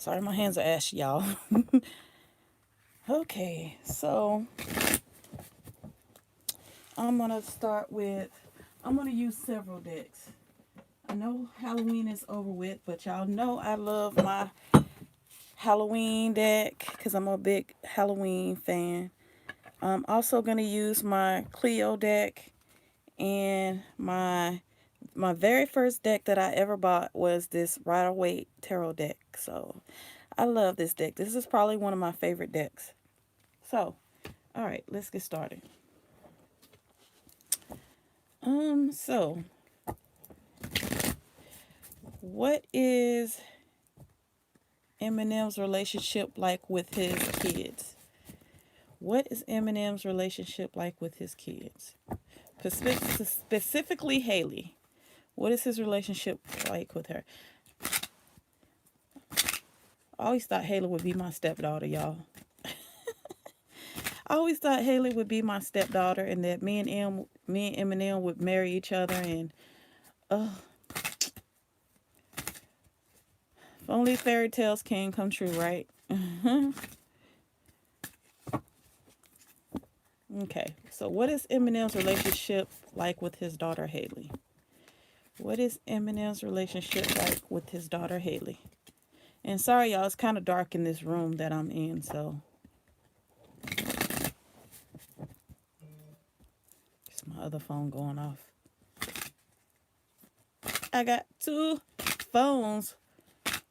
Sorry, my hands are ashy, y'all. Okay, so I'm gonna start with. I'm gonna use several decks. I know Halloween is over with, but y'all know I love my Halloween deck because I'm a big Halloween fan. I'm also gonna use my Cleo deck, and my very first deck that I ever bought was this Rider Waite Tarot deck. So I love this deck. This is probably one of my favorite decks. So, all right, let's get started. So what is Eminem's relationship like with his kids? What is Eminem's relationship like with his kids? Specifically, Haley. What is his relationship like with her? I always thought Haley would be my stepdaughter, y'all. I always thought Haley would be my stepdaughter, and that me and Eminem would marry each other, and uh, if only fairy tales can come true, right? Okay, so what is Eminem's relationship like with his daughter Haley? What is Eminem's relationship like with his daughter Haley? And sorry, y'all, it's kind of dark in this room that I'm in, so it's my other phone going off. I got two phones,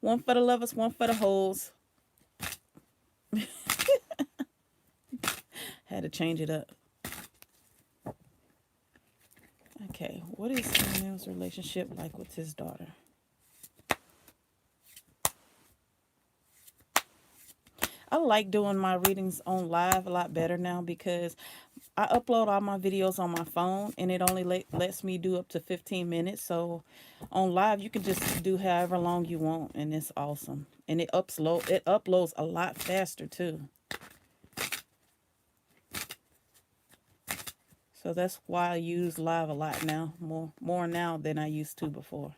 one for the lovers, one for the hoes. Had to change it up. Okay, what is Eminem's relationship like with his daughter? I like doing my readings on live a lot better now because I upload all my videos on my phone and it only lets me do up to 15 minutes. So on live, you can just do however long you want, and it's awesome. And it uploads a lot faster too. So that's why I use live a lot now, more now than I used to before.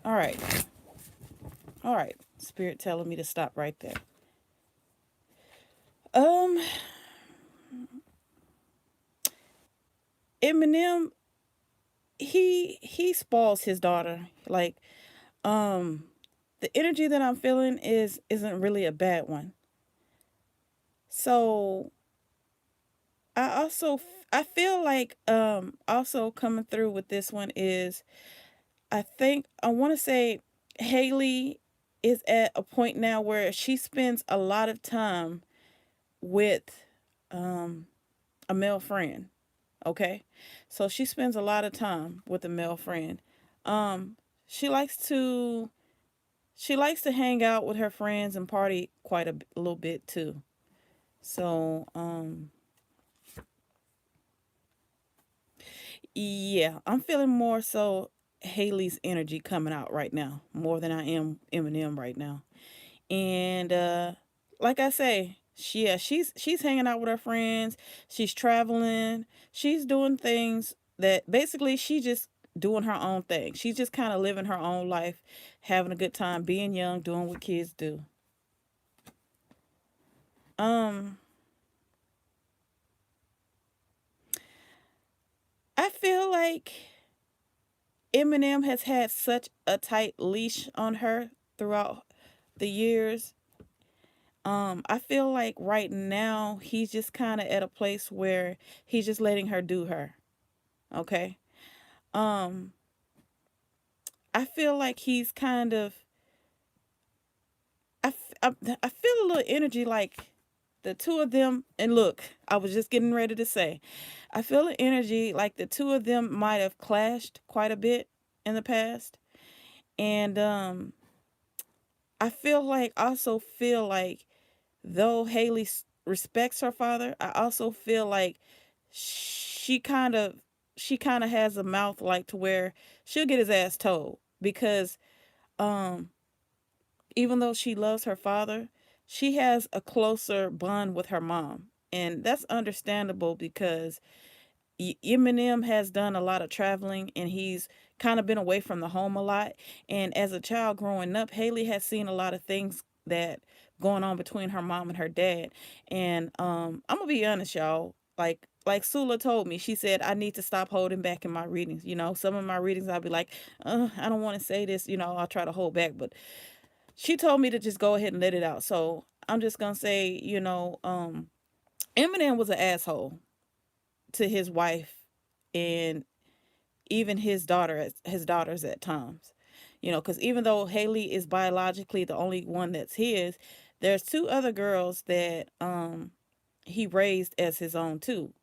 All right. All right. Spirit telling me to stop right there. Um Eminem, he spoils his daughter. Like, the energy that I'm feeling isn't really a bad one. So I feel like also coming through with this one is, I want to say Haley is at a point now where she spends a lot of time with um a male friend. Okay, so she spends a lot of time with a male friend. Um, she likes to she likes to hang out with her friends and party quite a little bit too. So yeah, I'm feeling more so Haley's energy coming out right now more than I am Eminem right now. And like I say, she's hanging out with her friends, she's traveling, she's doing things that basically she just doing her own thing. She's just kind of living her own life, having a good time, being young, doing what kids do. Um I feel like Eminem has had such a tight leash on her throughout the years. I feel like right now he's just kind of at a place where he's just letting her do her. Okay. Um, I feel like he's kind of. I feel a little energy like the two of them. And look, I was just getting ready to say, I feel the energy like the two of them might have clashed quite a bit in the past, and I also feel like though Haley respects her father, I also feel like she kind of she kind of has a mouth like to where she'll get his ass told because um even though she loves her father, she has a closer bond with her mom. And that's understandable because Eminem has done a lot of traveling, and he's kind of been away from the home a lot. And as a child growing up, Haley has seen a lot of things that going on between her mom and her dad. And I'm gonna be honest, y'all. Like Sula told me, she said I need to stop holding back in my readings. Some of my readings I'll be like, I don't want to say this. I'll try to hold back, but she told me to just go ahead and let it out. So I'm just gonna say, Eminem was an asshole to his wife and even his daughters at times. Because even though Haley is biologically the only one that's his, there's two other girls that he raised as his own too.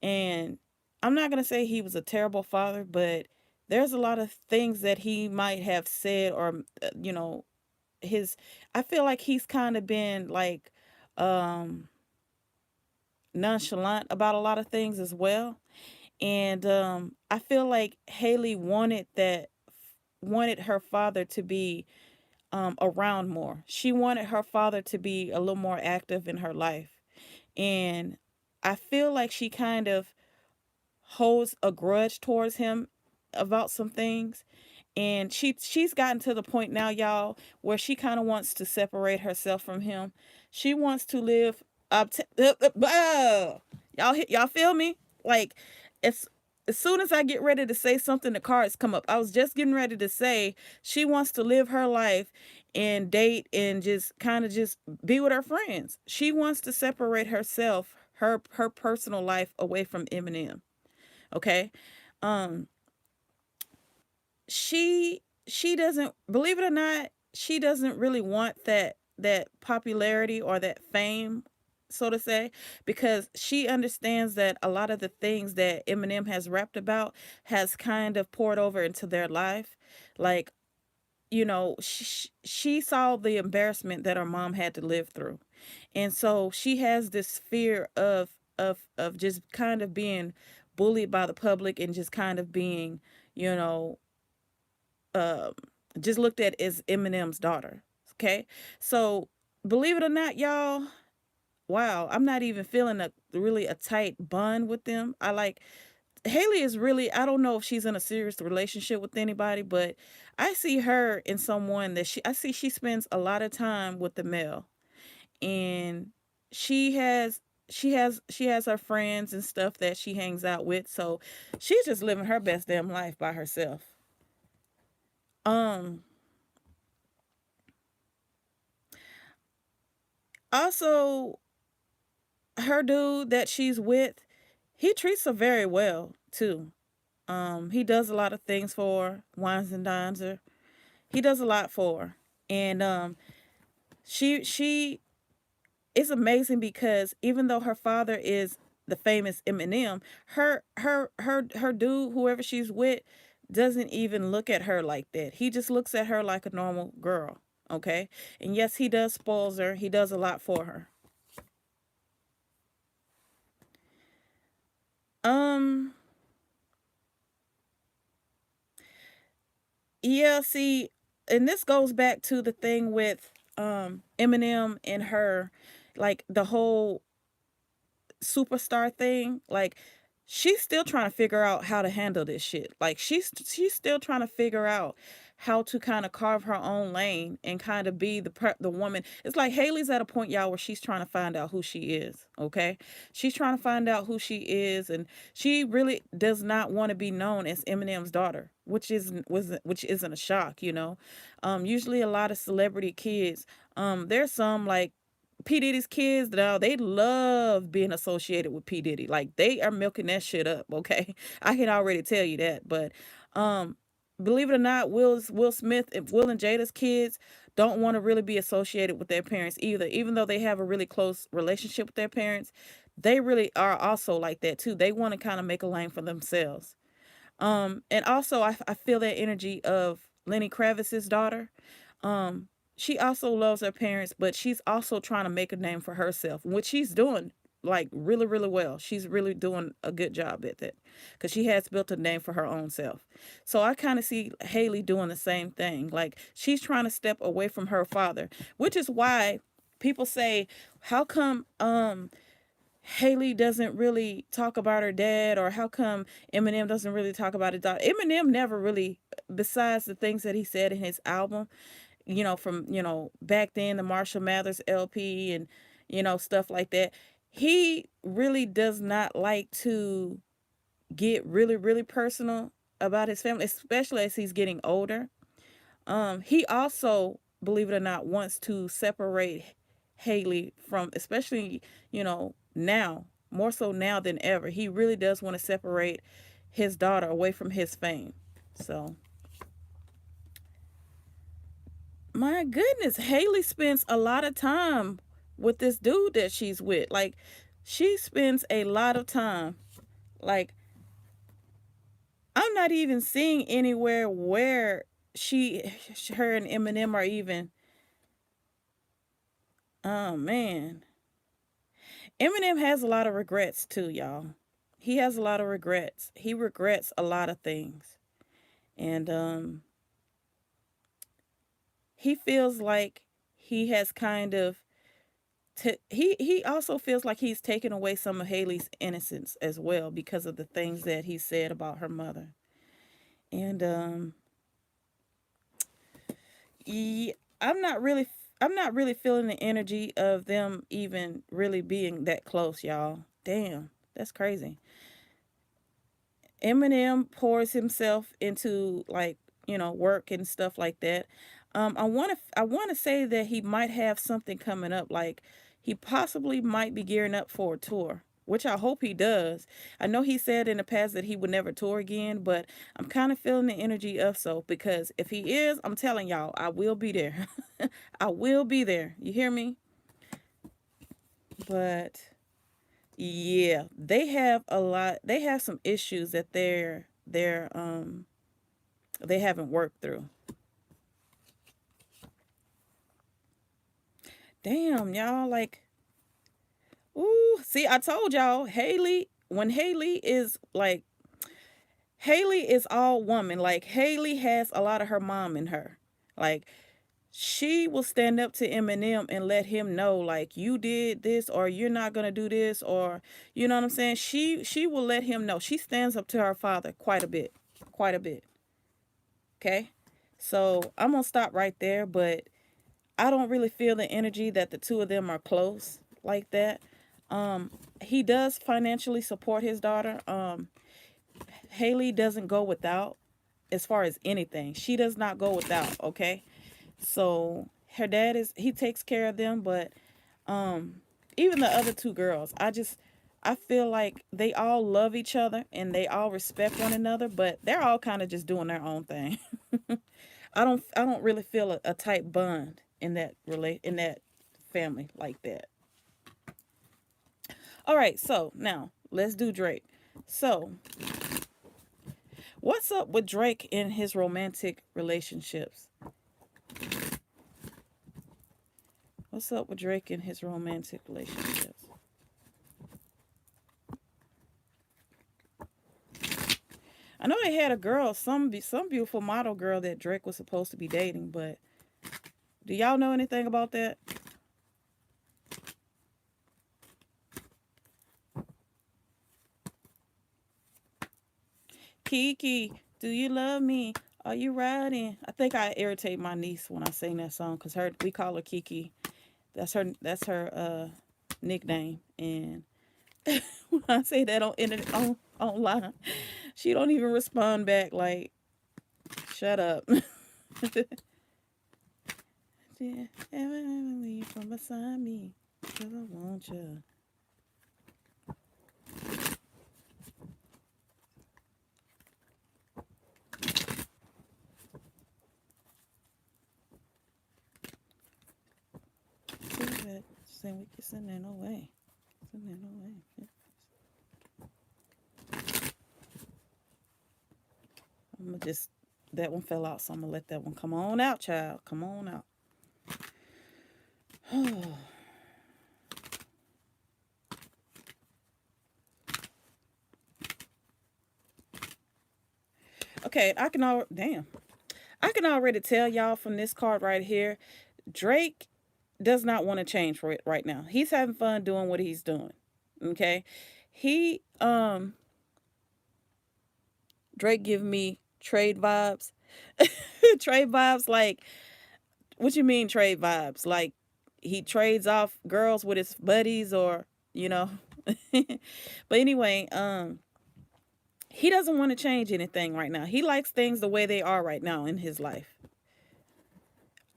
And I'm not gonna say he was a terrible father, but there's a lot of things that he might have said, or his. I feel like he's kind of been like um nonchalant about a lot of things as well. And I feel like Haley wanted her father to be around more. She wanted her father to be a little more active in her life. And I feel like she kind of holds a grudge towards him about some things. And she's gotten to the point now, y'all, where she kind of wants to separate herself from him. She wants to live y'all feel me? Like, as as soon as I get ready to say something, the cards come up. I was just getting ready to say she wants to live her life and date and just kind of just be with her friends. She wants to separate herself, her personal life, away from Eminem. Okay. Um, she doesn't, believe it or not, she doesn't really want that popularity or that fame, so to say, because she understands that a lot of the things that Eminem has rapped about has kind of poured over into their life. Like, she saw the embarrassment that her mom had to live through, and so she has this fear of just kind of being bullied by the public and just kind of being, you know um, just looked at as Eminem's daughter. Okay, so believe it or not, y'all, wow, I'm not even feeling a really a tight bond with them. I like Haley is really, I don't know if she's in a serious relationship with anybody, but I see her in someone that I see she spends a lot of time with the male, and she has she has her friends and stuff that she hangs out with, so she's just living her best damn life by herself. Um Also, her dude that she's with, he treats her very well too. He does a lot of things for her, wines and dines her. He does a lot for her. And she it's amazing because even though her father is the famous Eminem, her dude, whoever she's with, doesn't even look at her like that. He just looks at her like a normal girl. Okay? And yes, he does spoils her. He does a lot for her. Um Yeah, see, and this goes back to the thing with Eminem and her, like the whole superstar thing. Like, she's still trying to figure out how to handle this shit. Like, she's still trying to figure out how to kind of carve her own lane and kind of be the woman. It's like Haley's at a point, y'all, where she's trying to find out who she is. Okay, she's trying to find out who she is, and she really does not want to be known as Eminem's daughter, which isn't a shock. Usually a lot of celebrity kids. There's some like P Diddy's kids now, they love being associated with P Diddy. Like, they are milking that shit up. Okay, I can already tell you that. But um, believe it or not, Will Smith and Will and Jada's kids don't want to really be associated with their parents either. Even though they have a really close relationship with their parents, they really are also like that too. They want to kind of make a lane for themselves. And also I feel that energy of Lenny Kravitz's daughter. She also loves her parents, but she's also trying to make a name for herself, which she's doing like really, really well. She's really doing a good job at it because she has built a name for her own self. So I kind of see Haley doing the same thing. Like, she's trying to step away from her father, which is why people say, how come Haley doesn't really talk about her dad, or how come Eminem doesn't really talk about his daughter. Eminem never really, besides the things that he said in his album, from, back then, the Marshall Mathers LP, and, stuff like that. He really does not like to get really, really personal about his family, especially as he's getting older. He also, believe it or not, wants to separate Haley from, especially, now, more so now than ever. He really does want to separate his daughter away from his fame. So, my goodness, Haley spends a lot of time with this dude that she's with. Like, she spends a lot of time. Like, I'm not even seeing anywhere where her and Eminem are even. Oh man, Eminem has a lot of regrets too, y'all. He has a lot of regrets. He regrets a lot of things, and he feels like he has kind of. He also feels like he's taken away some of Haley's innocence as well because of the things that he said about her mother, and yeah, I'm not really feeling the energy of them even really being that close, y'all. Damn, that's crazy. Eminem pours himself into, like, work and stuff like that. I want to say that he might have something coming up, like he possibly might be gearing up for a tour, which I hope he does. I know he said in the past that he would never tour again, but I'm kind of feeling the energy of so, because if he is, I'm telling y'all, I will be there. I will be there. You hear me? But yeah, they have a lot. They have some issues that they haven't worked through. Damn, y'all, like, ooh, see, I told y'all, Haley is like, Haley is all woman. Like, Haley has a lot of her mom in her. Like, she will stand up to Eminem and let him know, like, you did this, or you're not gonna do this, or, you know what I'm saying. She will let him know. She stands up to her father quite a bit, quite a bit. Okay, so I'm gonna stop right there, but I don't really feel the energy that the two of them are close like that. He does financially support his daughter. Haley doesn't go without, as far as anything. She does not go without. Okay, so her dad he takes care of them, but even the other two girls, I feel like they all love each other and they all respect one another, but they're all kind of just doing their own thing. I don't really feel a tight bond in that family like that. All right, so now let's do Drake. So, what's up with Drake in his romantic relationships? What's up with Drake in his romantic relationships? I know they had a girl, some beautiful model girl that Drake was supposed to be dating, but do y'all know anything about that? Kiki, do you love me? Are you riding? I think I irritate my niece when I sing that song because her we call her Kiki. That's her nickname. And when I say that on online, she don't even respond back. Like, shut up. Yeah, ever leave from beside me? 'Cause I want you. See that? Saying we kissing in no way. Kissing in no way. I'm gonna just that one fell out, so I'm gonna let that one come on out, child. Come on out. Okay, damn. I can already tell y'all from this card right here, Drake does not want to change for it right now. He's having fun doing what he's doing. Okay. He Drake give me trade vibes. Trade vibes, like, what you mean trade vibes? Like, he trades off girls with his buddies, or you know. But anyway, he doesn't want to change anything right now. He likes things the way they are right now in his life.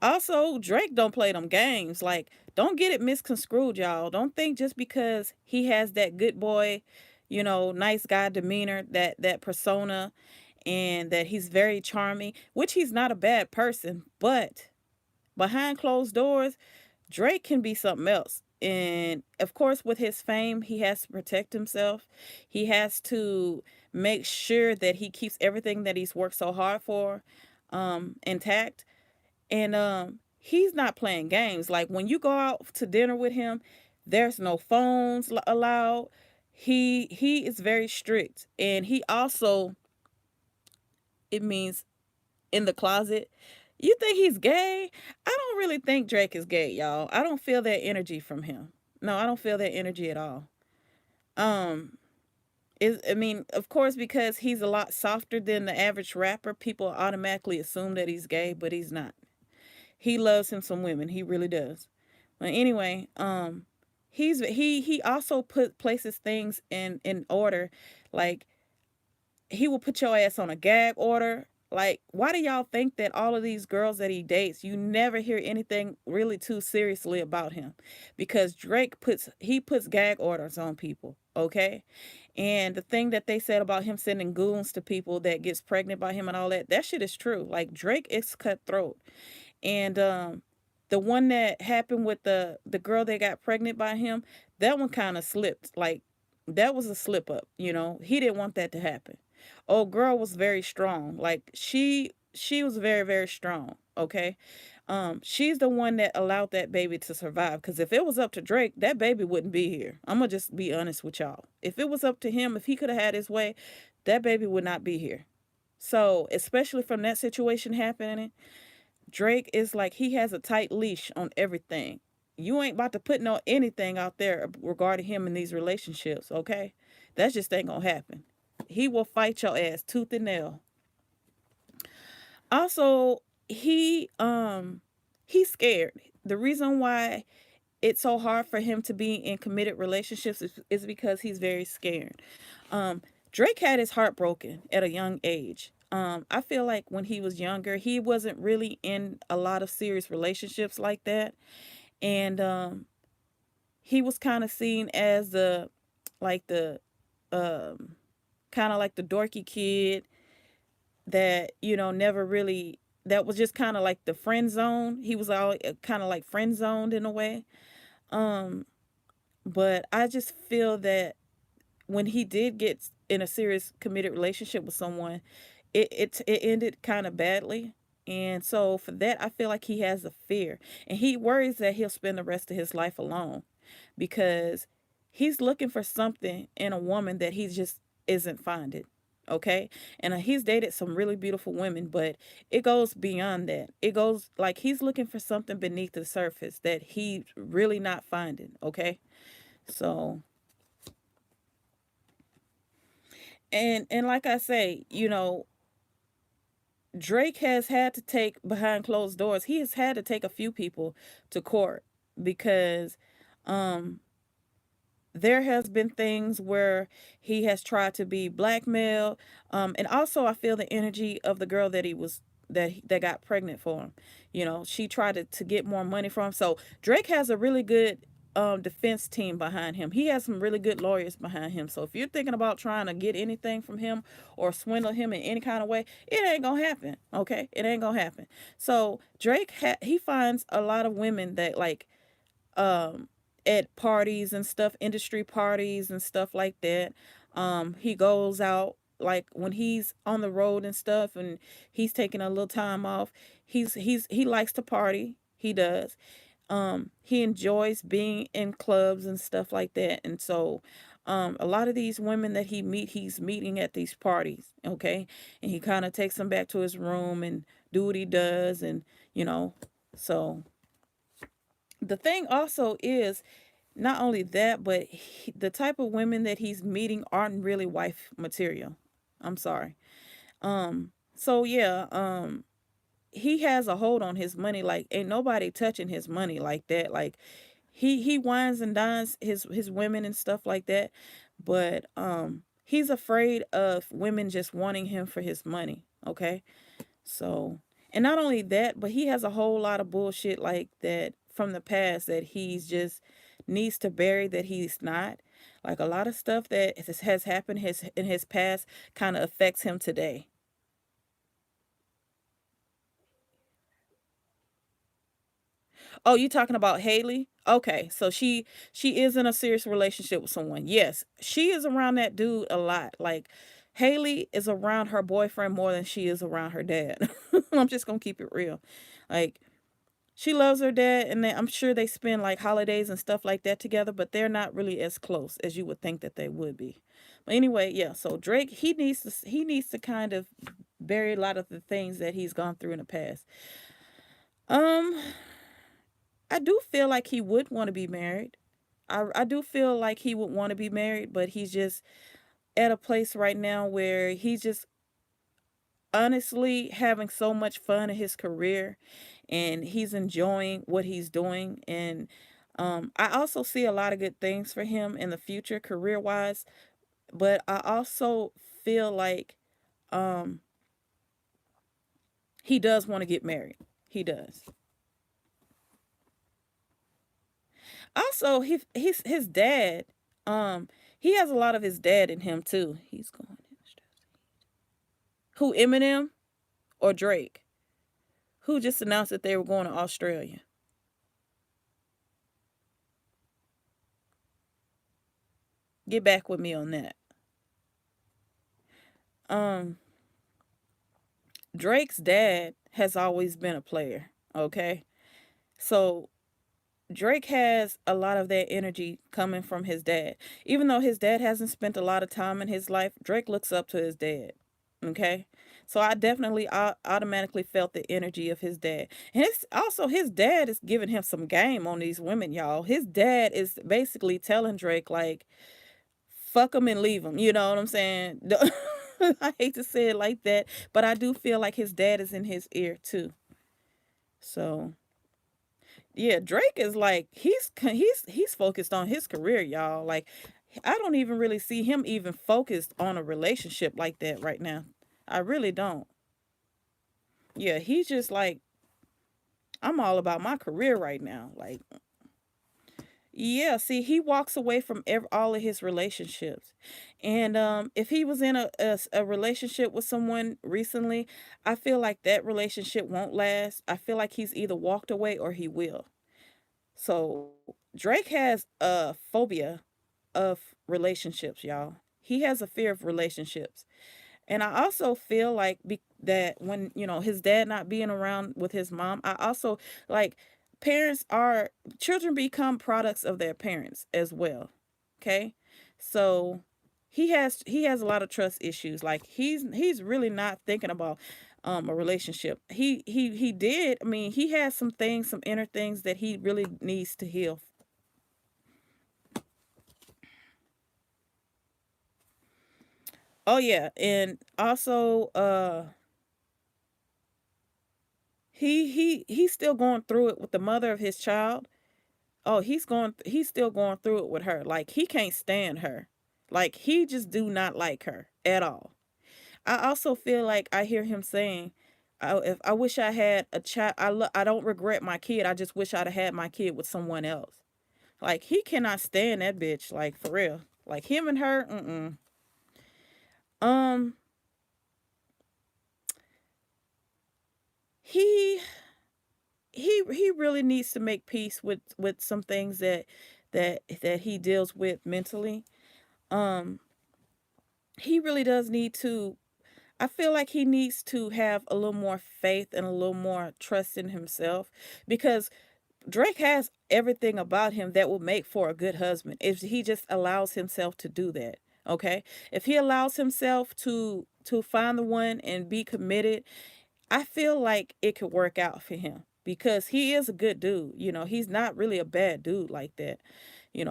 Also, Drake don't play them games. Like, don't get it misconstrued, y'all. Don't think just because he has that good boy, nice guy demeanor, that persona, and that he's very charming, which he's not a bad person, but behind closed doors, Drake can be something else. And of course, with his fame, he has to protect himself. He has to make sure that he keeps everything that he's worked so hard for intact. And he's not playing games. Like, when you go out to dinner with him, there's no phones allowed. He is very strict. And he also, it means, in the closet. You think he's gay? I don't really think Drake is gay, y'all. I don't feel that energy from him. No, I don't feel that energy at all. Um, I mean, of course, because he's a lot softer than the average rapper, people automatically assume that he's gay, but he's not. He loves him some women. He really does. But anyway, he also places things in order. Like, he will put your ass on a gag order. Like, why do y'all think that all of these girls that he dates, you never hear anything really too seriously about him? Because Drake puts gag orders on people, okay? And the thing that they said about him sending goons to people that gets pregnant by him and all that, that shit is true. Like, Drake is cutthroat. And the one that happened with the girl that got pregnant by him, that one kind of slipped. Like, that was a slip up, He didn't want that to happen. Oh, girl was very strong. Like, she was very, very strong, okay? She's the one that allowed that baby to survive, cuz if it was up to Drake, that baby wouldn't be here. I'm going to just be honest with y'all. If it was up to him, if he could have had his way, that baby would not be here. So, especially from that situation happening, Drake is like, he has a tight leash on everything. You ain't about to put no anything out there regarding him in these relationships, okay? That just ain't gonna happen. He will fight your ass tooth and nail. Also, he's scared. The reason why it's so hard for him to be in committed relationships is because he's very scared. Um, Drake had his heart broken at a young age. I feel like when he was younger, he wasn't really in a lot of serious relationships like that, and he was kind of seen as like the, um, kind of like the dorky kid that never really, that was just kind of like the friend zone. He was all kind of like friend zoned in a way. Um, but I just feel that when he did get in a serious committed relationship with someone, it ended kind of badly. And so for that, I feel like he has a fear, and he worries that he'll spend the rest of his life alone, because he's looking for something in a woman that he just isn't finding. Okay. And he's dated some really beautiful women, but it goes beyond that. It goes like he's looking for something beneath the surface that he's really not finding. Okay. So, and like I say, Drake has had to take behind closed doors. He has had to take a few people to court because um there has been things where he has tried to be blackmailed, and also I feel the energy of the girl that he was that got pregnant for him. She tried to get more money from him. So Drake has a really good defense team behind him. He has some really good lawyers behind him. So if you're thinking about trying to get anything from him or swindle him in any kind of way, it ain't gonna happen. Okay, it ain't gonna happen. So Drake he finds a lot of women that, like, um at parties and stuff, industry parties and stuff like that. He goes out, like, when he's on the road and stuff, and he's taking a little time off. He likes to party. He does. He enjoys being in clubs and stuff like that. And so a lot of these women that he's meeting at these parties, okay? And he kind of takes them back to his room and do what he does, and you know, so the thing also is, Not only that, but the type of women that he's meeting aren't really wife material. I'm sorry. So yeah, he has a hold on his money. Like ain't nobody touching his money like that. Like he wines and dines his women and stuff like that, but he's afraid of women just wanting him for his money. Okay, so, and not only that, but he has a whole lot of bullshit like that from the past that he's just needs to bury that he's not. Like a lot of stuff that has happened in his past kind of affects him today. Oh, you talking about Haley? Okay, so she is in a serious relationship with someone. Yes, she is around that dude a lot. Like Haley is around her boyfriend more than she is around her dad. I'm just gonna keep it real. Like she loves her dad, and I'm sure they spend like holidays and stuff like that together, but they're not really as close as you would think that they would be. But anyway, yeah. So Drake, he needs to kind of bury a lot of the things that he's gone through in the past. Um, I do feel like he would want to be married. I do feel like he would want to be married, but he's just at a place right now where he's just honestly having so much fun in his career and he's enjoying what he's doing. And I also see a lot of good things for him in the future, career wise. But I also feel like um, he does want to get married. He does. Also, his dad, um, he has a lot of his dad in him too. He's going. Who, Eminem or Drake? Who just announced that they were going to Australia? Get back with me on that. Um, Drake's dad has always been a player. Okay, so Drake has a lot of that energy coming from his dad. Even though his dad hasn't spent a lot of time in his life, Drake looks up to his dad. Okay? So I definitely automatically felt the energy of his dad. And also his dad is giving him some game on these women, y'all. His dad is basically telling Drake like fuck him and leave him. You know what I'm saying? I hate to say it like that, but I do feel like his dad is in his ear too. So yeah, Drake is like he's focused on his career, y'all. Like I don't even really see him even focused on a relationship like that right now. I really don't. Yeah, he's just like I'm all about my career right now. Like yeah, see, he walks away from all of his relationships. And if he was in a relationship with someone recently, I feel like that relationship won't last. I feel like he's either walked away or he will. So Drake has a phobia of relationships, y'all. He has a fear of relationships. And I also feel like that when, his dad not being around with his mom, I also like parents are children become products of their parents as well. Okay? So he has a lot of trust issues. Like he's really not thinking about a relationship. He did. I mean, he has some things, some inner things that he really needs to heal. Oh yeah, and also he's still going through it with the mother of his child. Oh, he's still going through it with her. Like he can't stand her. Like he just do not like her at all. I also feel like I hear him saying, if I wish I had a child, I don't regret my kid. I just wish I'd have had my kid with someone else." Like he cannot stand that bitch. Like for real. Like him and her. Mm-mm. Um, he he really needs to make peace with some things that he deals with mentally. Um, he really does need to. I feel like he needs to have a little more faith and a little more trust in himself because Drake has everything about him that will make for a good husband if he just allows himself to do that. Okay? If he allows himself to find the one and be committed, I feel like it could work out for him because he is a good dude. He's not really a bad dude like that.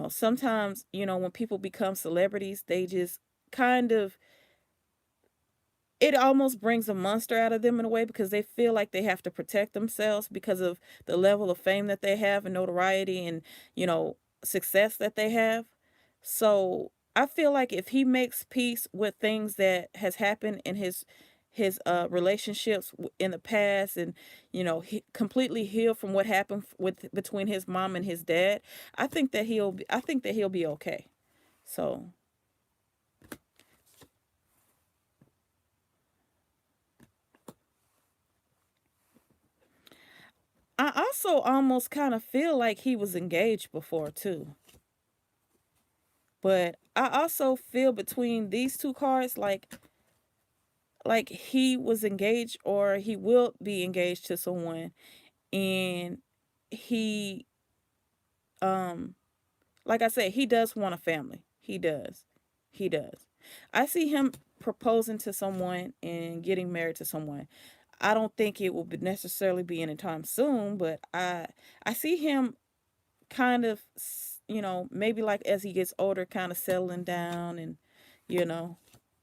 Sometimes, when people become celebrities, they just kind of, it almost brings a monster out of them in a way because they feel like they have to protect themselves because of the level of fame that they have and notoriety and, you know, success that they have. So I feel like if he makes peace with things that has happened in his relationships in the past, and he completely healed from what happened with between his mom and his dad, I think that he'll be okay. So I also almost kind of feel like he was engaged before too. But I also feel between these two cards like he was engaged or he will be engaged to someone, and he um like I said, he does want a family. He does. He does. I see him proposing to someone and getting married to someone. I don't think it will necessarily be anytime soon, but I see him kind of, maybe like as he gets older, kind of settling down and, you know,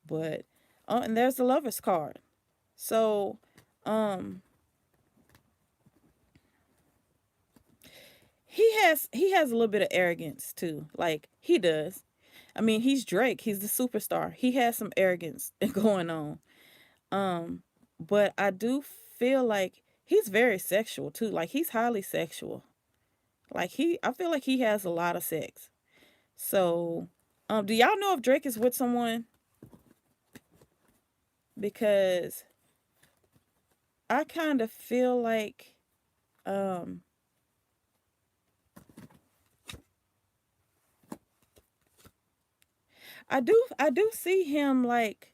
but, and there's the lover's card. So, um, he has a little bit of arrogance too. Like he does. I mean, he's Drake. He's the superstar. He has some arrogance going on. Um, but I do feel like he's very sexual too. Like he's highly sexual. I feel like he has a lot of sex. So, do y'all know if Drake is with someone? Because I kind of feel like, um, I do see him like,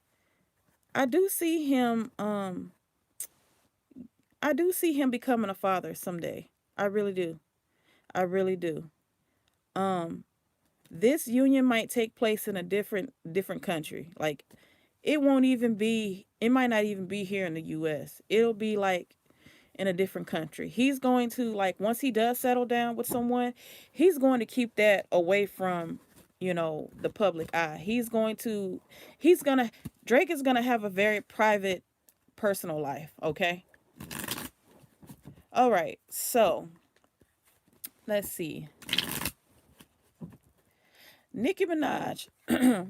I do see him, I do see him becoming a father someday. I really do. I really do. Um, this union might take place in a different country. Like it won't even be. It might not even be here in the U.S. It'll be like in a different country. He's going to, like, once he does settle down with someone, he's going to keep that away from, the public eye. He's going to Drake is going to have a very private personal life, okay? All right. So, let's see. Nicki Minaj.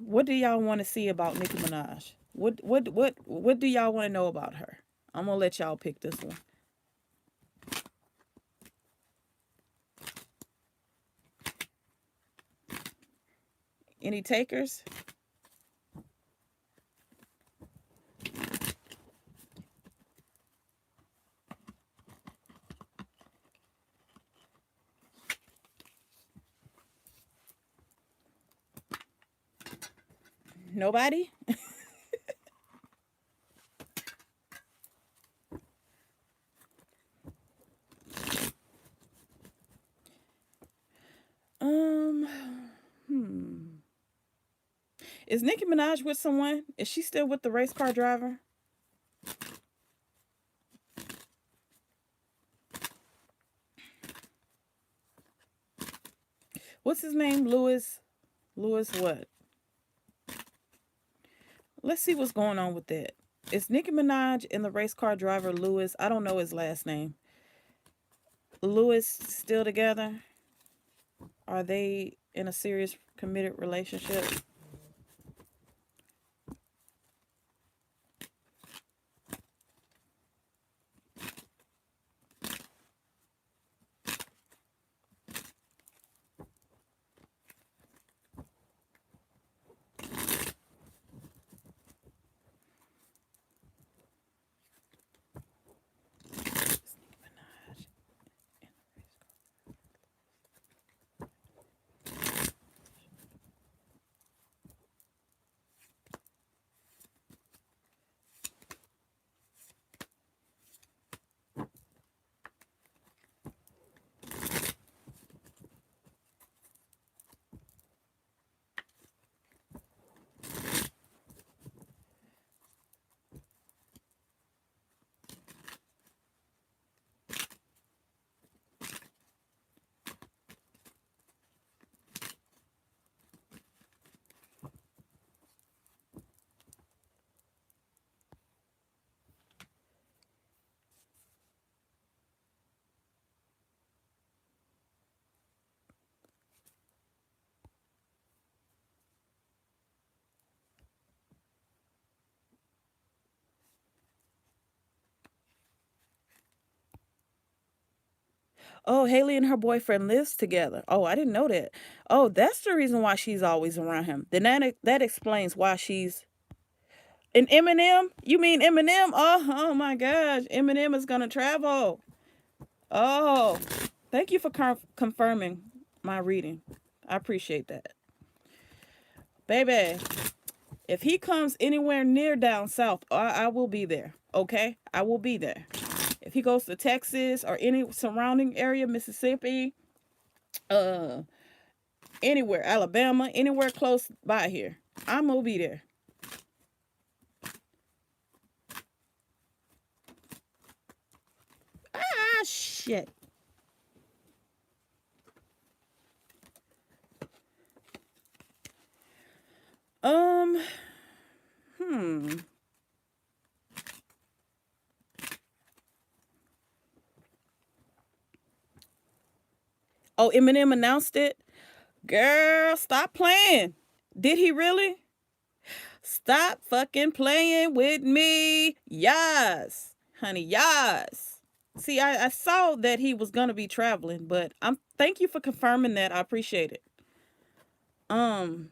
What do y'all want to see about Nicki Minaj? What do y'all want to know about her? I'm going to let y'all pick this one. Any takers? Nobody? Um, hmm. Is Nicki Minaj with someone? Is she still with the race car driver? What's his name? Lewis. Lewis what? Let's see what's going on with that. Is Nicki Minaj and the race car driver Lewis? I don't know his last name. Lewis still together? Are they in a serious committed relationship? Oh, Haley and her boyfriend lives together. Oh, I didn't know that. Oh, that's the reason why she's always around him. Then that explains why she's an Eminem. You mean Eminem? Oh my gosh, Eminem is gonna travel. Oh, thank you for confirming my reading. I appreciate that, baby. If he comes anywhere near down south, I will be there. Okay, I will be there. If he goes to Texas or any surrounding area, Mississippi, uh, anywhere, Alabama, anywhere close by here, I'm gonna be there. Ah, shit. Um, hmm. Oh, Eminem announced it. Girl, stop playing. Did he really? Stop fucking playing with me. Yes, honey, yes. See, I saw that he was gonna be traveling, but I'm thank you for confirming that. I appreciate it. Um,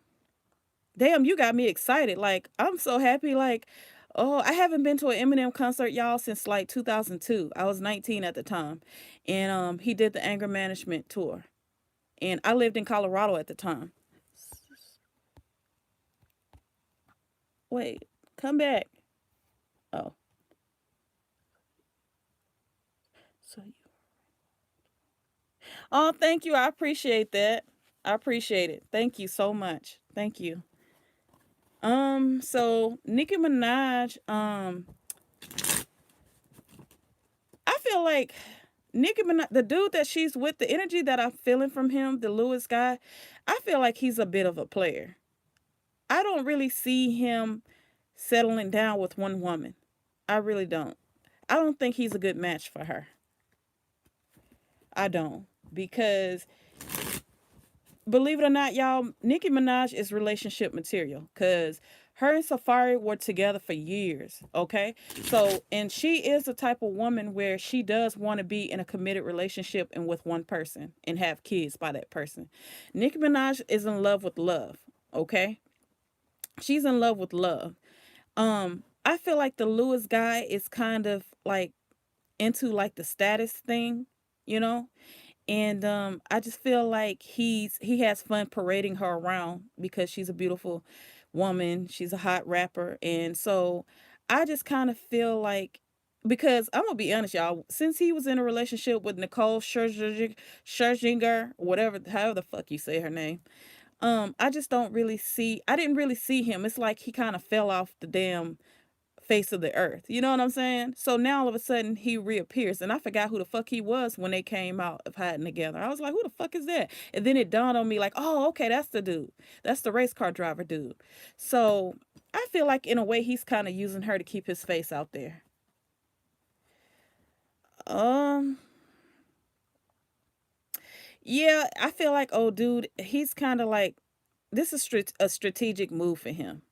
damn, you got me excited. Like, I'm so happy. Like, oh, I haven't been to an Eminem concert, y'all, since like 2002. I was 19 at the time, and he did the anger management tour, and I lived in Colorado at the time. Wait, come back. Oh, so you. Oh, thank you. I appreciate that. I appreciate it. Thank you so much. Thank you. So Nicki Minaj, I feel like Nicki Minaj, the dude that she's with, the energy that I'm feeling from him, the Lewis guy, I feel like he's a bit of a player. I don't really see him settling down with one woman. I really don't. I don't think he's a good match for her. I don't. Because believe it or not, y'all, Nicki Minaj is relationship material because her and Safari were together for years. Okay. So, and she is the type of woman where she does want to be in a committed relationship and with one person and have kids by that person. Nicki Minaj is in love with love. Okay. She's in love with love. I feel like the Lewis guy is kind of like into like the status thing, you know? And I just feel like he has fun parading her around because she's a beautiful woman. She's a hot rapper, and so I just kind of feel like because I'm gonna be honest, y'all. Since he was in a relationship with Nicole Scherzinger, whatever, however the fuck you say her name, I just don't really see. I didn't really see him. It's like he kind of fell off the damn face of the earth. You know what I'm saying? So now all of a sudden he reappears, and I forgot who the fuck he was when they came out of hiding together. I was like, who the fuck is that? And then it dawned on me, like, oh, okay, that's the dude. That's the race car driver dude. So I feel like in a way he's kind of using her to keep his face out there. Um, yeah, I feel like, oh, dude, he's kind of like this is a strategic move for him.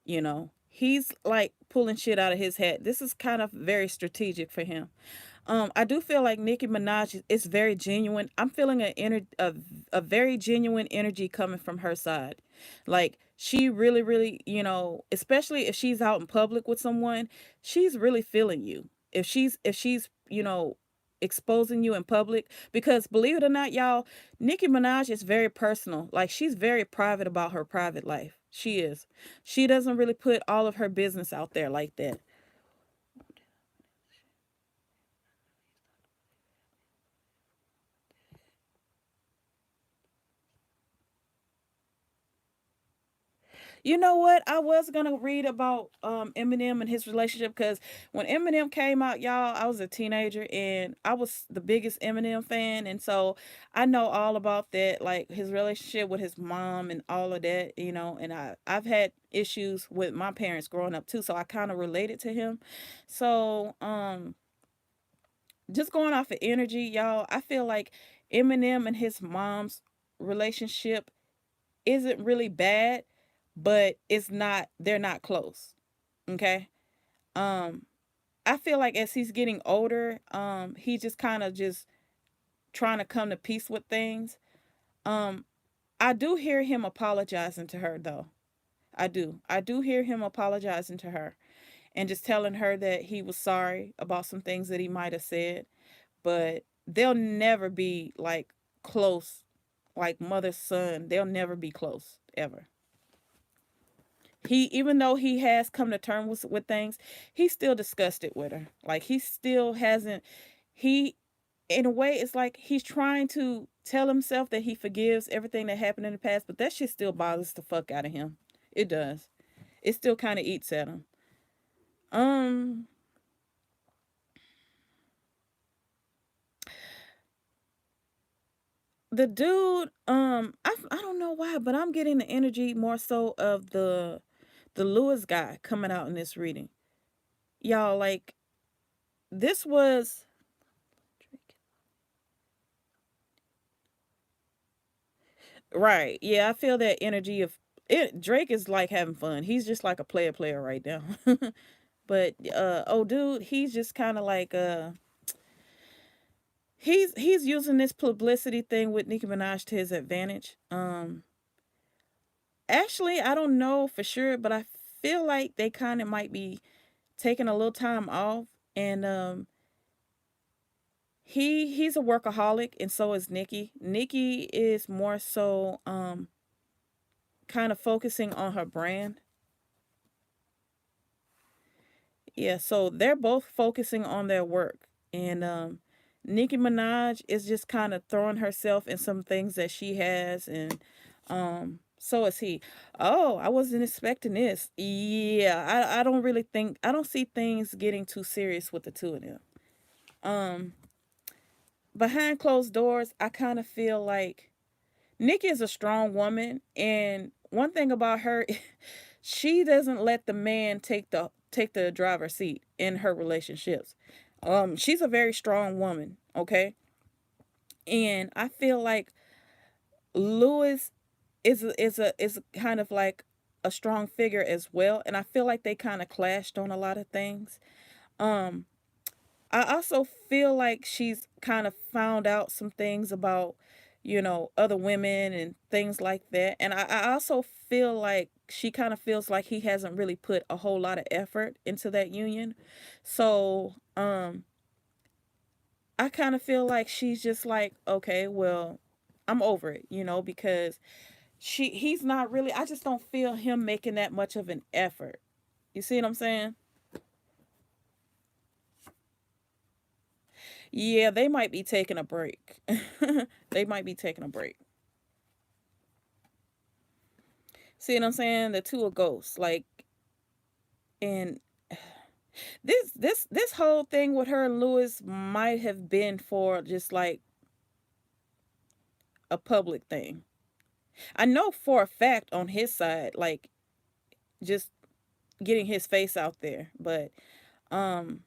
You know, he's like pulling shit out of his hat. This is kind of very strategic for him. I do feel like Nicki Minaj is very genuine. I'm feeling a very genuine energy coming from her side. Like she really, really, especially if she's out in public with someone, she's really feeling you. If she's exposing you in public, because believe it or not, y'all, Nicki Minaj is very personal. Like she's very private about her private life. She is. She doesn't really put all of her business out there like that. You know what? I was gonna read about Eminem and his relationship because when Eminem came out, y'all, I was a teenager and I was the biggest Eminem fan, and so I know all about that, like his relationship with his mom and all of that, And I've had issues with my parents growing up too, so I kind of related to him. So just going off of energy, y'all, I feel like Eminem and his mom's relationship isn't really bad, but it's not they're not close. Okay? Um I feel like as he's getting older, he just kind of just trying to come to peace with things. Um, I do hear him apologizing to her though. I do. I do hear him apologizing to her and just telling her that he was sorry about some things that he might have said, but they'll never be like close, like mother son. They'll never be close ever. He, even though he has come to terms with things, he's still disgusted with her. Like he still hasn't. He, in a way, it's like he's trying to tell himself that he forgives everything that happened in the past, but that shit still bothers the fuck out of him. It does. It still kind of eats at him. Um, the dude, I don't know why, but I'm getting the energy more so of the Lewis guy coming out in this reading. Y'all, like this was right. Yeah, I feel that energy of it. Drake is like having fun. He's just like a player right now. But oh dude, he's just kind of like he's using this publicity thing with Nicki Minaj to his advantage. Actually, I don't know for sure, but I feel like they kind of might be taking a little time off, and he's a workaholic, and so is Nicki. Nicki is more so kind of focusing on her brand. Yeah, so they're both focusing on their work, and Nicki Minaj is just kind of throwing herself in some things that she has, and so is he. Oh, I wasn't expecting this. Yeah, I don't really think I don't see things getting too serious with the two of them. Um, Behind closed doors, I kind of feel like Nikki is a strong woman, and one thing about her, she doesn't let the man take the driver's seat in her relationships. She's a very strong woman, okay, and I feel like Lewis is kind of like a strong figure as well, and I feel like they kind of clashed on a lot of things. Um, I also feel like she's kind of found out some things about, other women and things like that. And I also feel like she kind of feels like he hasn't really put a whole lot of effort into that union. So, I kind of feel like she's just like, okay, well, I'm over it, because he's not really, I just don't feel him making that much of an effort. You see what I'm saying? Yeah, they might be taking a break. They might be taking a break. See what I'm saying? The two are ghosts. Like, and this whole thing with her and Lewis might have been for just like a public thing. I know for a fact on his side, like just getting his face out there. But um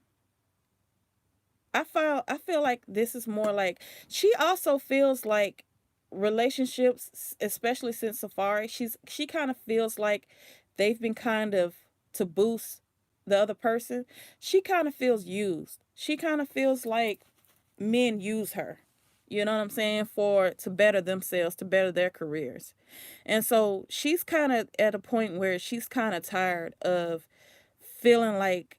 I feel like this is more like she also feels like relationships, especially since Safari, she kind of feels like they've been kind of to boost the other person. She kind of feels used. She kind of feels like men use her. You know what I'm saying? For to better themselves, to better their careers. And so she's kind of at a point where she's kind of tired of feeling like,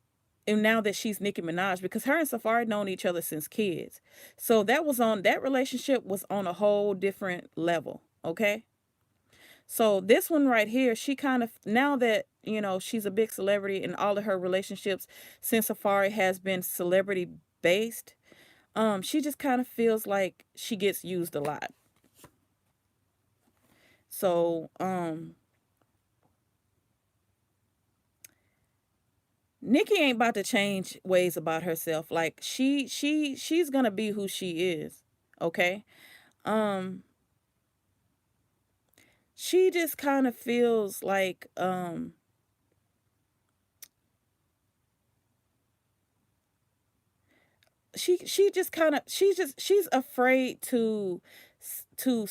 and now that she's Nicki Minaj, because her and Safari known each other since kids. So that relationship was on a whole different level. Okay. So this one right here, she kind of, now that, she's a big celebrity and all of her relationships since Safari has been celebrity based, she just kind of feels like she gets used a lot. So, Nikki ain't about to change ways about herself. Like she's gonna be who she is. Okay. Um, she just kind of feels like she just kind of she's afraid to to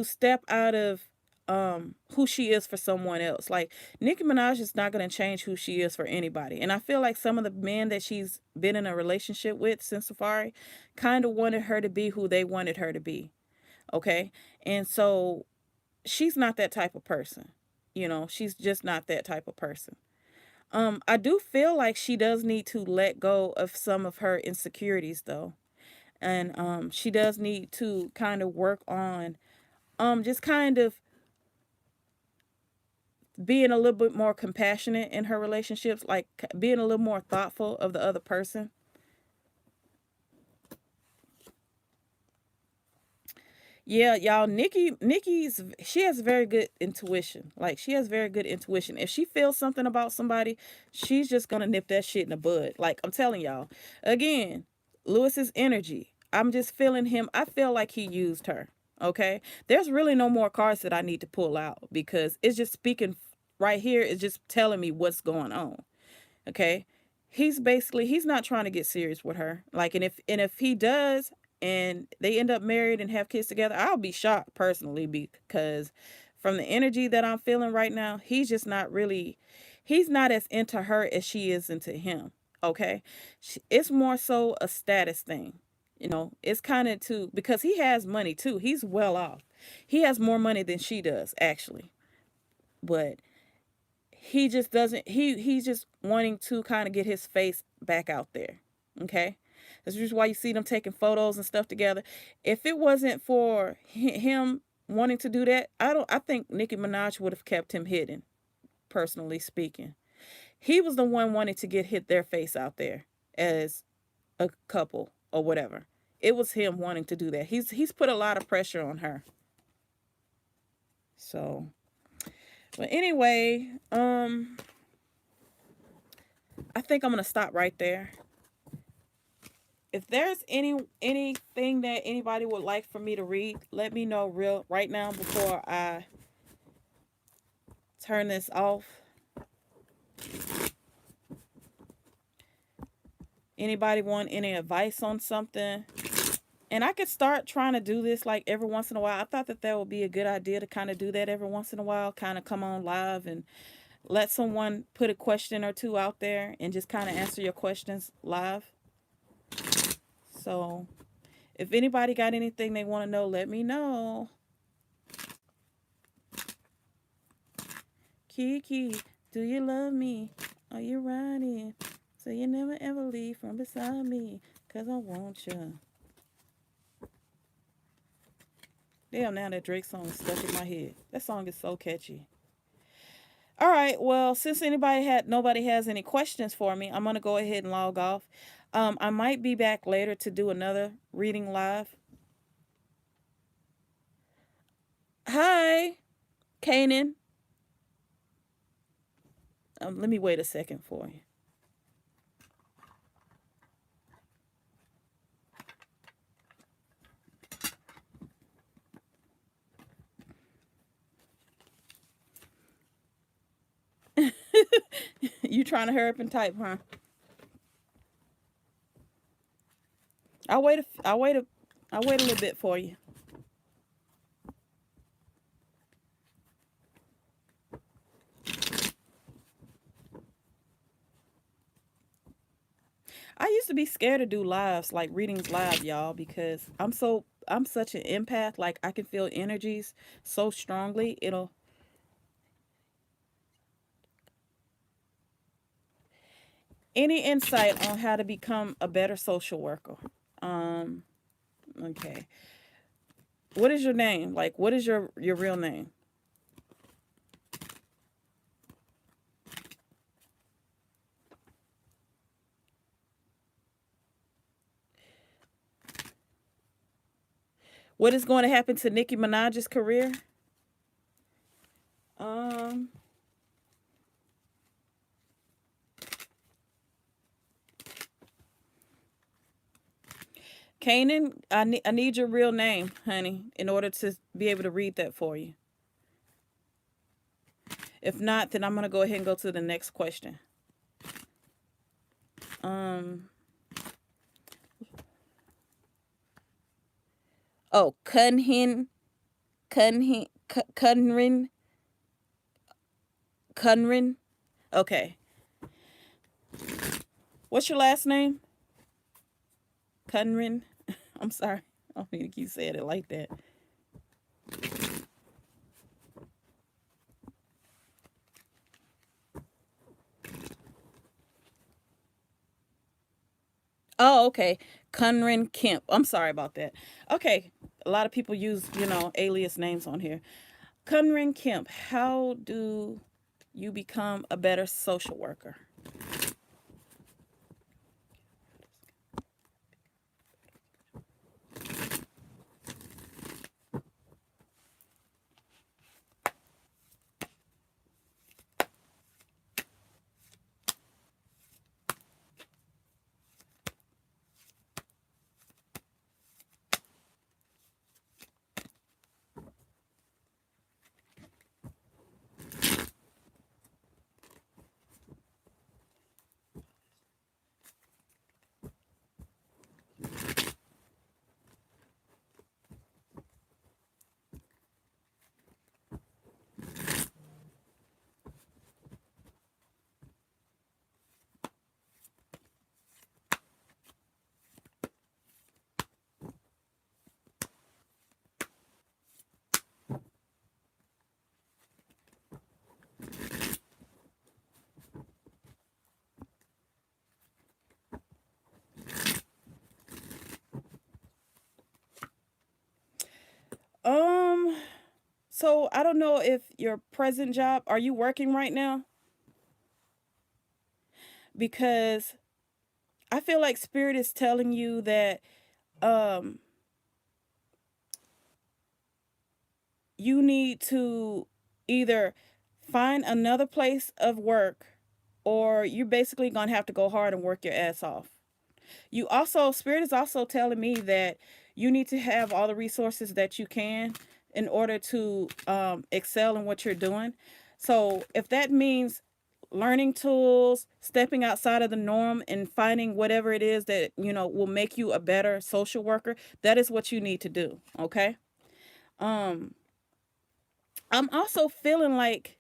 step out of who she is for someone else. Like Nicki Minaj is not going to change who she is for anybody. And I feel like some of the men that she's been in a relationship with since Safari kind of wanted her to be who they wanted her to be. Okay? And so she's not that type of person. You know, she's just not that type of person. I do feel like she does need to let go of some of her insecurities though. And she does need to kind of work on just kind of being a little bit more compassionate in her relationships, like being a little more thoughtful of the other person. Yeah, y'all, Nikki's she has very good intuition. Like she has very good intuition. If she feels something about somebody, she's just gonna nip that shit in the bud. Like I'm telling y'all. Again, Lewis's energy. I'm just feeling him. I feel like he used her. Okay? There's really no more cards that I need to pull out because it's just speaking right here, it's just telling me what's going on. Okay? He's not trying to get serious with her. Like and if he does and they end up married and have kids together, I'll be shocked personally because from the energy that I'm feeling right now, he's not as into her as she is into him. Okay? It's more so a status thing. You know, it's kind of too because he has money too. He's well off. He has more money than she does actually. But he just doesn't he's just wanting to kind of get his face back out there. Okay? That's just why you see them taking photos and stuff together. If it wasn't for him wanting to do that, I think Nicki Minaj would have kept him hidden, personally speaking. He was the one wanting to get hit their face out there as a couple or whatever. It was him wanting to do that. He's put a lot of pressure on her. So, but anyway, I think I'm gonna stop right there. If there's anything that anybody would like for me to read, let me know real right now before I turn this off. Anybody want any advice on something? And I could start trying to do this like every once in a while. I thought that would be a good idea to kind of do that every once in a while, kind of come on live and let someone put a question or two out there and just kind of answer your questions live. So, if anybody got anything they want to know, let me know. Kiki, do you love me? Are you riding? So you never ever leave from beside me, 'cause I want you. Damn, now that Drake song is stuck in my head. That song is so catchy. All right, well, since nobody has any questions for me, I'm gonna go ahead and log off. I might be back later to do another reading live. Hi, Kanan. Let me wait a second for you. You trying to hurry up and type, huh? I'll wait. I'll wait a little bit for you. I used to be scared to do lives, like readings live, y'all, because I'm such an empath. Like I can feel energies so strongly. It'll Any insight on how to become a better social worker? Um. Okay. What is your name? Like, what is your real name? What is going to happen to Nicki Minaj's career? Um. Kanan, I need your real name, honey, in order to be able to read that for you. If not, then I'm gonna go ahead and go to the next question. Um. Oh, Cunhin, Cunhin, Cunrin. Cunrin. Okay. What's your last name? Cunrin. I'm sorry. I don't mean to keep saying it like that. Oh, okay. Cunrin Kemp. I'm sorry about that. Okay. A lot of people use, alias names on here. Cunrin Kemp, how do you become a better social worker? Um, so I don't know if your present job, are you working right now? Because I feel like spirit is telling you that um you need to either find another place of work, or you're basically going to have to go hard and work your ass off. You also, spirit is also telling me that you need to have all the resources that you can in order to excel in what you're doing. So if that means learning tools, stepping outside of the norm, and finding whatever it is that will make you a better social worker, that is what you need to do. Okay. um I'm also feeling like,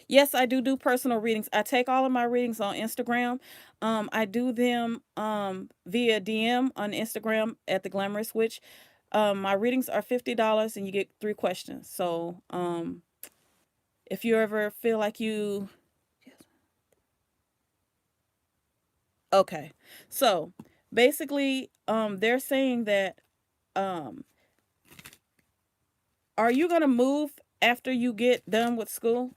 yes, I do personal readings. I take all of my readings on Instagram. I do them via DM on Instagram at the Glamorous Witch. My readings are $50 and you get 3 questions. So if you ever feel like you, okay, so basically, they're saying that, um, are you gonna move after you get done with school?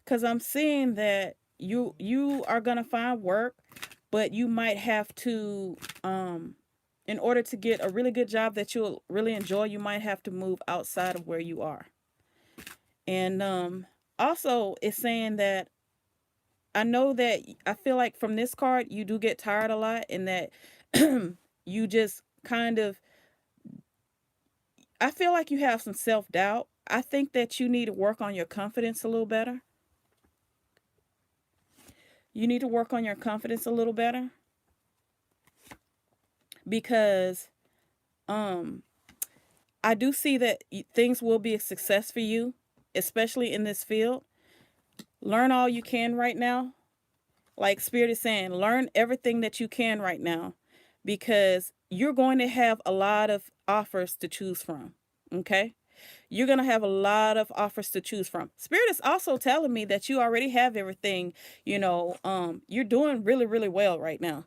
Because I'm seeing that you are gonna find work, but you might have to, in order to get a really good job that you'll really enjoy, you might have to move outside of where you are. And also it's saying that, I know that, I feel like from this card you do get tired a lot, and that you just kind of, I feel like you have some self-doubt. I think that you need to work on your confidence a little better. You need to work on your confidence a little better, because um I do see that things will be a success for you, especially in this field. Learn all you can right now. Like Spirit is saying, learn everything that you can right now, because you're going to have a lot of offers to choose from. Okay? You're going to have a lot of offers to choose from. Spirit is also telling me that you already have everything, you're doing really, really well right now.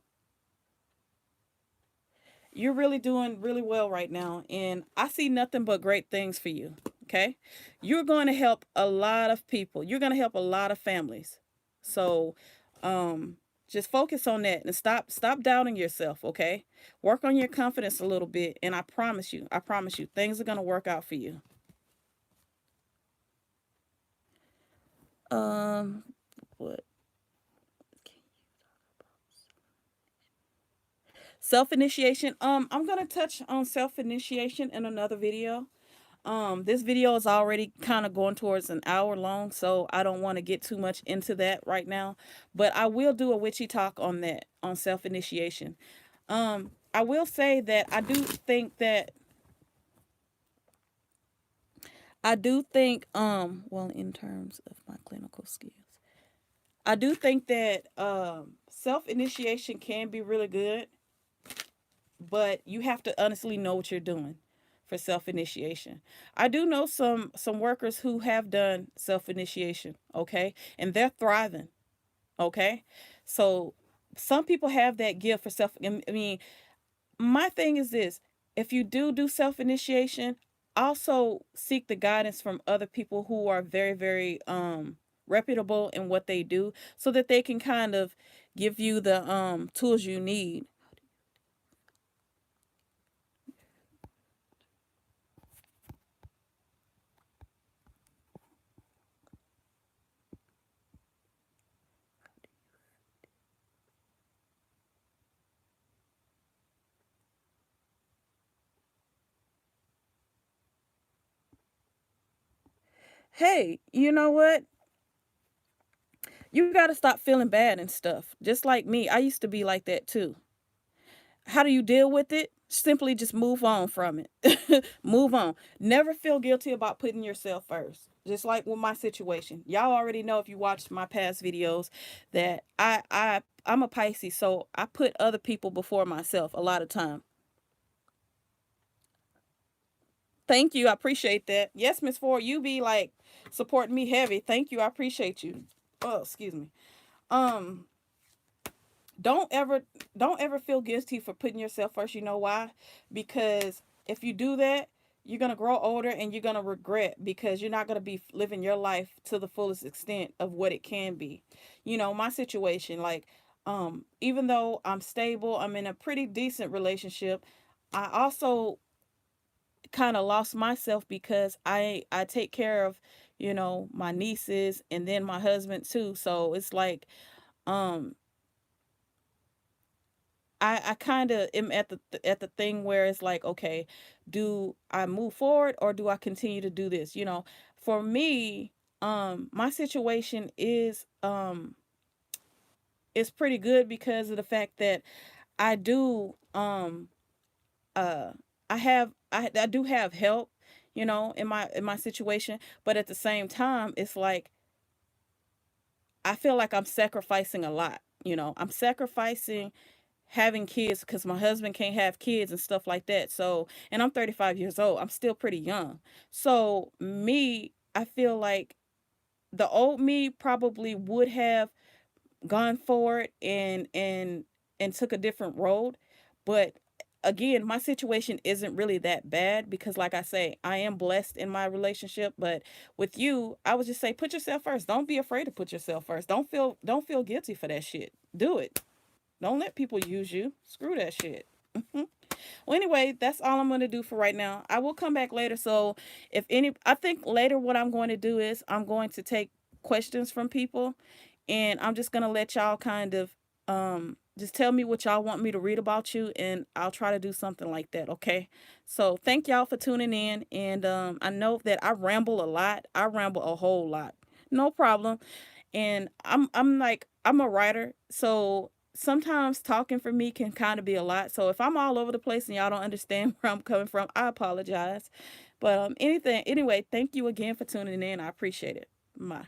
You're really doing really well right now, and I see nothing but great things for you. Okay? You're going to help a lot of people. You're going to help a lot of families. So, um just focus on that and stop doubting yourself, okay? Work on your confidence a little bit, and I promise you things are going to work out for you. Um what Self-initiation. I'm going to touch on self-initiation in another video. This video is already kind of going towards an hour long, so I don't want to get too much into that right now. But I will do a witchy talk on that, on self initiation. I will say that I do think well, in terms of my clinical skills, I do think that self initiation can be really good, but you have to honestly know what you're doing for self initiation. I do know some workers who have done self initiation, okay, and they're thriving, okay. So some people have that gift for self. I mean, my thing is this: if you do self initiation, also seek the guidance from other people who are very very reputable in what they do, so that they can kind of give you the tools you need. Hey, you know what? You got to stop feeling bad and stuff. Just like me, I used to be like that too. How do you deal with it? Simply just move on from it. Move on. Never feel guilty about putting yourself first. Just like with my situation. Y'all already know, if you watched my past videos, that I'm a Pisces, so I put other people before myself a lot of time. Thank you. I appreciate that. Yes, Miss Ford, you be like supporting me heavy. Thank you. I appreciate you. Oh, excuse me. Um don't ever don't ever feel guilty for putting yourself first. You know why? Because if you do that, you're going to grow older and you're going to regret, because you're not going to be living your life to the fullest extent of what it can be. My situation, like, even though I'm stable, I'm in a pretty decent relationship, I also kind of lost myself because I take care of, my nieces and then my husband too. So it's like, um I kind of am at the thing where it's like, okay, do I move forward or do I continue to do this? For me, my situation is pretty good because of the fact that I do uh I do have help, in my situation, but at the same time, it's like I feel like I'm sacrificing a lot. I'm sacrificing having kids because my husband can't have kids and stuff like that. So, and I'm 35 years old. I'm still pretty young. So, me, I feel like the old me probably would have gone forward and took a different road, but again, my situation isn't really that bad because, like I say, I am blessed in my relationship. But with you, I would just say, put yourself first. Don't be afraid to put yourself first. Don't feel guilty for that shit. Do it. Don't let people use you. Screw that shit. Well, anyway, that's all I'm going to do for right now. I will come back later. So, I think later what I'm going to do is I'm going to take questions from people, and I'm just going to let y'all kind of just tell me what y'all want me to read about you, and I'll try to do something like that. Okay. So, thank y'all for tuning in. And I know that I ramble a lot, I ramble a whole lot. No problem. And I'm a writer, so sometimes talking for me can kind of be a lot. So if I'm all over the place and y'all don't understand where I'm coming from, I apologize. But anything anyway, thank you again for tuning in. I appreciate it. Bye.